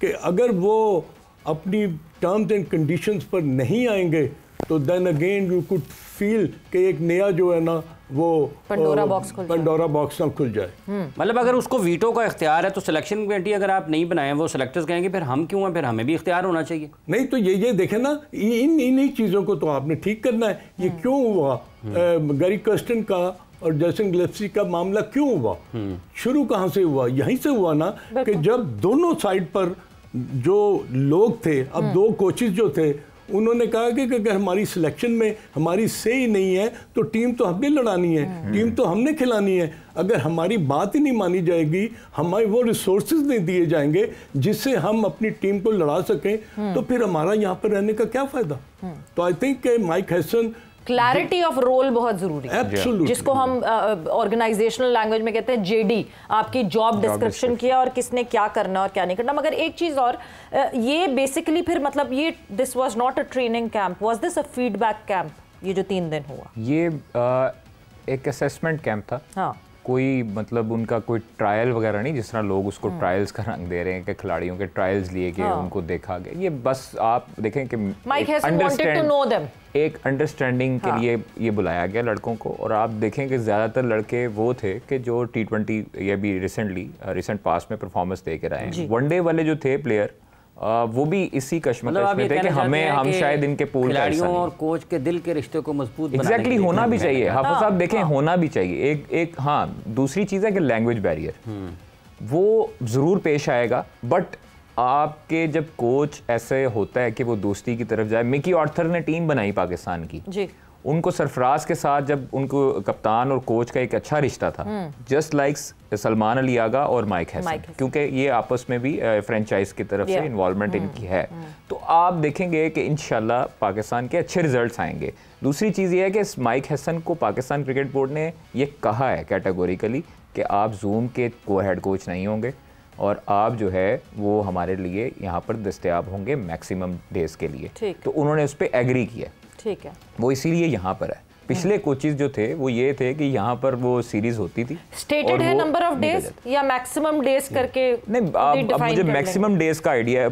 Speaker 3: कि अगर वो अपनी टर्म्स एंड कंडीशंस पर नहीं आएंगे तो then again you could feel कि एक नया जो है ना वो
Speaker 1: पंडोरा
Speaker 3: बॉक्स ना खुल जाए।
Speaker 2: मतलब अगर उसको वीटो का इख्तियार है तो सिलेक्शन कमेटी अगर आप नहीं बनाए, वो सिलेक्टर्स कहेंगे फिर हम क्यों हैं, फिर हमें भी इख्तियार होना चाहिए।
Speaker 3: नहीं तो ये देखें ना, इन्हीं चीज़ों को तो आपने ठीक करना है। ये क्यों हुआ गैरी कर्स्टन का और जैसन गिलेस्पी का मामला क्यों हुआ? शुरू कहाँ से हुआ? यहीं से हुआ ना कि जब दोनों साइड पर जो लोग थे, अब दो कोचेस जो थे, उन्होंने कहा कि अगर हमारी सिलेक्शन में हमारी से ही नहीं है तो टीम तो हमने लड़ानी है, टीम तो हमने खिलानी है। अगर हमारी बात ही नहीं मानी जाएगी, हमारे वो रिसोर्सेज नहीं दिए जाएंगे जिससे हम अपनी टीम को लड़ा सकें, तो फिर हमारा यहाँ पर रहने का क्या फायदा? तो I think Mike Hesson,
Speaker 1: clarity of role बहुत जरूरी है, जिसको हम ऑर्गेनाइजेशनल लैंग्वेज में कहते हैं जेडी, आपकी जॉब डिस्क्रिप्शन किया और किसने क्या करना और क्या नहीं करना। मगर एक चीज और, ये बेसिकली फिर मतलब ये this was not a training camp, was this a feedback camp? ये जो 3 दिन हुआ
Speaker 4: ये एक असेसमेंट कैंप था।
Speaker 1: हाँ,
Speaker 4: कोई मतलब उनका कोई ट्रायल वगैरह नहीं, जिस तरह लोग उसको ट्रायल्स का रंग दे रहे हैं कि खिलाड़ियों के ट्रायल्स लिए गए, उनको देखा गया। ये बस आप देखें कि
Speaker 1: Mike Hesson wanted to know them,
Speaker 4: एक अंडरस्टैंडिंग के लिए ये बुलाया गया लड़कों को। और आप देखें कि ज़्यादातर लड़के वो थे कि जो T20 या भी रिसेंट पास में परफॉर्मेंस दे के रहे हैं। वनडे वाले जो थे प्लेयर, वो भी इसी कश्मकश में थे कि हम शायद इनके पूल
Speaker 2: खिलाड़ियों और कोच के दिल के रिश्ते को मजबूत
Speaker 4: एग्जैक्टली होना भी चाहिए। हाफिज साहब देखें, होना भी चाहिए एक हाँ। दूसरी चीज़ है कि लैंग्वेज बैरियर वो ज़रूर पेश आएगा, बट आपके जब कोच ऐसे होता है कि वो दोस्ती की तरफ जाए। मिकी आर्थर ने टीम बनाई पाकिस्तान की जी, उनको सरफराज के साथ जब उनको कप्तान और कोच का एक अच्छा रिश्ता था, जस्ट लाइक सलमान अली आगा और माइक हैसन, क्योंकि ये आपस में भी फ्रेंचाइज की तरफ से इन्वॉल्वमेंट इनकी है। तो आप देखेंगे कि इंशाल्लाह पाकिस्तान के अच्छे रिजल्ट्स आएंगे। दूसरी चीज़ ये है कि माइक हैसन को पाकिस्तान क्रिकेट बोर्ड ने ये कहा है कैटेगोरिकली कि आप जूम के हेड कोच नहीं होंगे और आप जो है वो हमारे लिए यहाँ पर दस्तयाब होंगे मैक्सिमम डेज के लिए। तो उन्होंने उस पर एग्री किया, ठीक है, वो इसीलिए यहाँ पर है। पिछले कोचेस जो थे वो ये थे कि यहाँ पर वो सीरीज होती थी,
Speaker 1: स्टेटेड है नंबर ऑफ डेज या मैक्सिमम डेज करके
Speaker 4: नहीं। अब मुझे मैक्सिमम डेज का आइडिया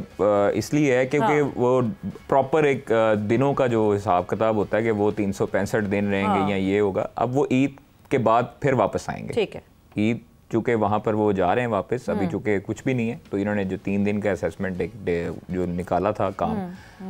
Speaker 4: इसलिए है क्योंकि वो प्रॉपर एक दिनों का जो हिसाब किताब होता है कि वो 365 दिन रहेंगे या ये होगा। अब वो ईद के बाद फिर वापस आएंगे, ठीक है। ईद चूँकि वहाँ पर वो जा रहे हैं वापस, अभी चूँकि कुछ भी नहीं है, तो इन्होंने जो 3 दिन का असेसमेंट जो निकाला था काम,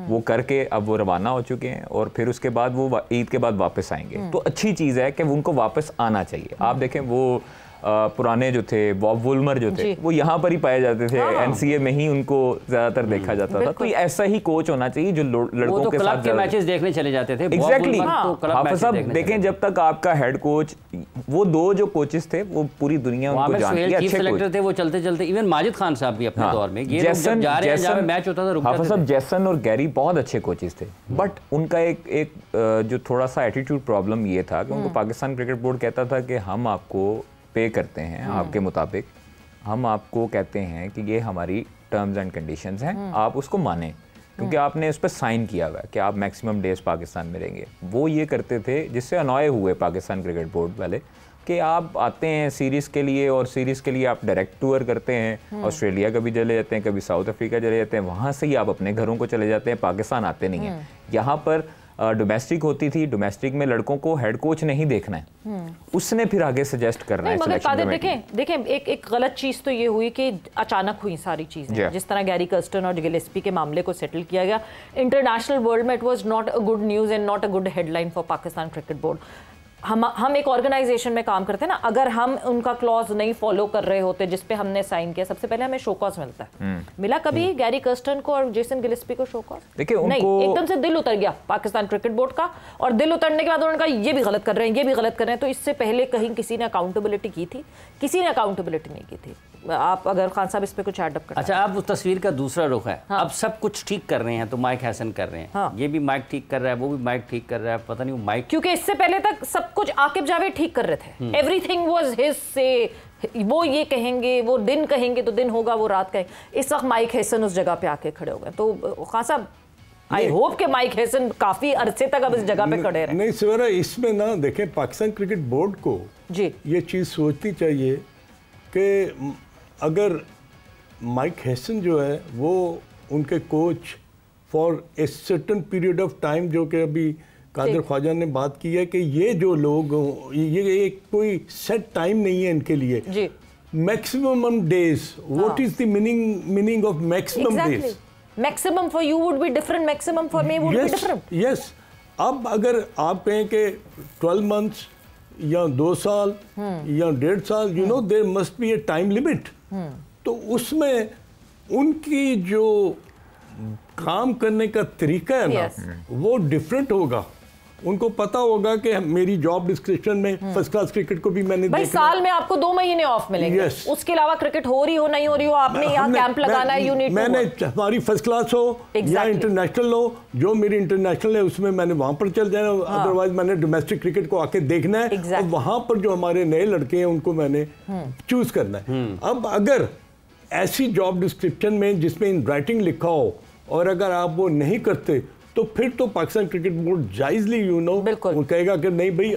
Speaker 4: वो करके अब वो रवाना हो चुके हैं और फिर उसके बाद वो ईद के बाद वापस आएंगे। तो अच्छी चीज़ है कि उनको वापस आना चाहिए। आप देखें वो पुराने जो थे बॉब वुलमर जो थे वो यहाँ पर ही पाए जाते थे, एनसीए में ही उनको ज्यादातर देखा जाता था। तो ऐसा ही कोच होना चाहिए जो लड़कों के साथ
Speaker 2: मैचेस देखने चले जाते थे।
Speaker 4: एग्जैक्टली, हाफिज साहब देखें, जब तक आपका हेड कोच, वो दो जो कोचेस थे वो पूरी दुनिया उनको जानती है, अच्छे कोच थे।
Speaker 2: वो चलते चलते इवन माजिद खान साहब भी अपने दौर में, ये जब जा रहे हैं मैच होता था,
Speaker 4: हाफिज साहब जैसन और गैरी बहुत अच्छे कोचेस थे, बट उनका एक जो थोड़ा सा एटीट्यूड प्रॉब्लम ये था कि उनको पाकिस्तान क्रिकेट बोर्ड कहता था कि हम आपको पे करते हैं आपके मुताबिक, हम आपको कहते हैं कि ये हमारी टर्म्स एंड कंडीशंस हैं, आप उसको माने, क्योंकि आपने उस पर साइन किया हुआ है कि आप मैक्सिमम डेज पाकिस्तान में रहेंगे। वो ये करते थे जिससे अनॉय हुए पाकिस्तान क्रिकेट बोर्ड वाले कि आप आते हैं सीरीज़ के लिए और सीरीज़ के लिए आप डायरेक्ट टूर करते हैं, ऑस्ट्रेलिया कभी चले जाते हैं, कभी साउथ अफ्रीका चले जाते हैं, वहाँ से ही आप अपने घरों को चले जाते हैं, पाकिस्तान आते नहीं हैं। यहाँ पर डोमेस्टिक होती थी, डोमेस्टिक में लड़कों को हेड कोच नहीं देखना है, उसने फिर आगे सजेस्ट करना है।
Speaker 1: मगर कादिर देखें एक गलत चीज़ तो ये हुई कि अचानक हुई सारी चीज़ें, जिस तरह गैरी कर्स्टन और गिलेस्पी के मामले को सेटल किया गया इंटरनेशनल वर्ल्ड में, it was not a good news and not a good headline for Pakistan cricket board. हम एक ऑर्गेनाइजेशन में काम करते हैं ना, अगर हम उनका क्लॉज नहीं फॉलो कर रहे होते जिस पे हमने साइन किया, सबसे पहले हमें शो कॉज मिलता है। मिला कभी गैरी कर्स्टन को और जेसन गिलेस्पी को शो कॉज?
Speaker 4: देखिए
Speaker 1: नहीं, एकदम से दिल उतर गया पाकिस्तान क्रिकेट बोर्ड का, और दिल उतरने के बाद उन्होंने कहा ये भी गलत कर रहे हैं, ये भी गलत कर रहे हैं। तो इससे पहले कहीं किसी ने अकाउंटेबिलिटी की थी? किसी ने अकाउंटेबिलिटी नहीं की थी। आप अगर खान साहब इस पे कुछ एडअप करें।
Speaker 2: अच्छा, आप उस तस्वीर का दूसरा रुख है, अब सब कुछ ठीक कर रहे हैं तो माइक हैसन कर रहे हैं, ये भी माइक ठीक कर रहा है, वो भी माइक ठीक कर रहा है, पता नहीं वो माइक,
Speaker 1: क्योंकि इससे पहले तक सब कुछ आकिब जावेद ठीक कर रहे थे, एवरीथिंग वाज हिज से, वो ये कहेंगे, वो दिन कहेंगे तो दिन होगा, वो रात कहेंगे। इस वक्त माइक हैसन उस जगह पे आके खड़े हो गए। तो खान साहब आई होप कि माइक हैसन काफी अरसे तक अब इस जगह पे खड़े रहे।
Speaker 3: नहीं सवेरा, इसमें ना देखें, पाकिस्तान क्रिकेट बोर्ड को जी ये चीज़ सोचनी चाहिए कि अगर माइक हैसन जो है वो उनके coach for a certain period of time, जो कि अभी कादिर ख्वाजा ने बात की है कि ये जो लोग, ये कोई सेट टाइम नहीं है इनके लिए, maximum days, what is the meaning of maximum days?
Speaker 1: Maximum for you would be different, maximum for me would be different.
Speaker 3: Yes, अब अगर आप कहें कि 12 मंथ्स या 2 साल या 1.5 साल, you know there must be a time limit. तो उसमें उनकी जो काम करने का तरीका है ना, वो डिफरेंट होगा। उनको पता होगा कि मेरी जॉब डिस्क्रिप्शन में फर्स्ट क्लास क्रिकेट को भी मैंने
Speaker 1: भाई साल में आपको 2 महीने ऑफ मिलेंगे, उसके अलावा क्रिकेट हो रही हो नहीं हो रही हो, आपने यहाँ कैंप लगाना है, यूनिट
Speaker 3: मैंने हमारी फर्स्ट क्लास हो या इंटरनेशनल हो, जो मेरी इंटरनेशनल है उसमें मैंने वहां पर चल जाना, अदरवाइज मैंने डोमेस्टिक क्रिकेट को आके देखना है, और वहां पर जो हमारे नए लड़के हैं उनको मैंने चूज करना है। अब अगर ऐसी जॉब डिस्क्रिप्शन में जिसमें इन राइटिंग लिखा हो, और अगर आप वो नहीं करते, तो फिर तो पाकिस्तान क्रिकेट बोर्ड जायजली वो कहेगा कि नहीं भाई,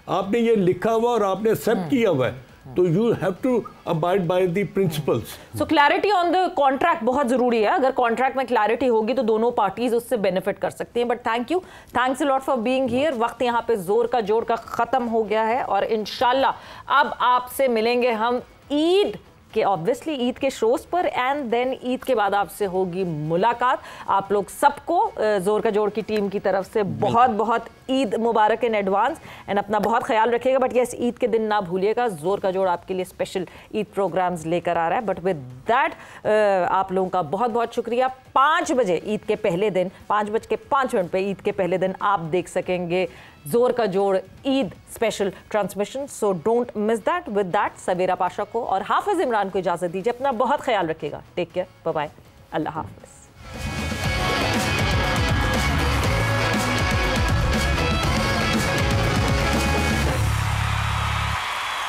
Speaker 3: आपने ये लिखा हुआ और आपने एक्सेप्ट किया हुआ है, तो you have to abide by the principles.
Speaker 1: So clarity on the contract बहुत जरूरी है। अगर कॉन्ट्रैक्ट में क्लैरिटी होगी तो दोनों पार्टीज उससे बेनिफिट कर सकती हैं। But thanks a lot for being here. वक्त यहाँ पे जोर का जोड़ का खत्म हो गया है, और इंशाल्लाह अब आपसे मिलेंगे हम ईद कि ऑब्वियसली ईद के शोज पर, एंड देन ईद के बाद आपसे होगी मुलाकात। आप लोग सबको जोर का जोड़ की टीम की तरफ से बहुत बहुत ईद मुबारक इन एडवांस, एंड अपना बहुत ख्याल रखिएगा। बट यस, ईद के दिन ना भूलिएगा, जोर का जोड़ आपके लिए स्पेशल ईद प्रोग्राम्स लेकर आ रहा है। बट विद दैट आप लोगों का बहुत बहुत शुक्रिया। 5 बजे ईद के पहले दिन, 5:05 पे ईद के पहले दिन आप देख सकेंगे जोर का जोड़ Eid special transmission. So don't miss that. With that Sawera Pasha को और हाफिज इमरान को इजाजत दीजिए। अपना बहुत ख्याल रखिएगा। टेक केयर, बाय बाय, अल्लाह हाफिज।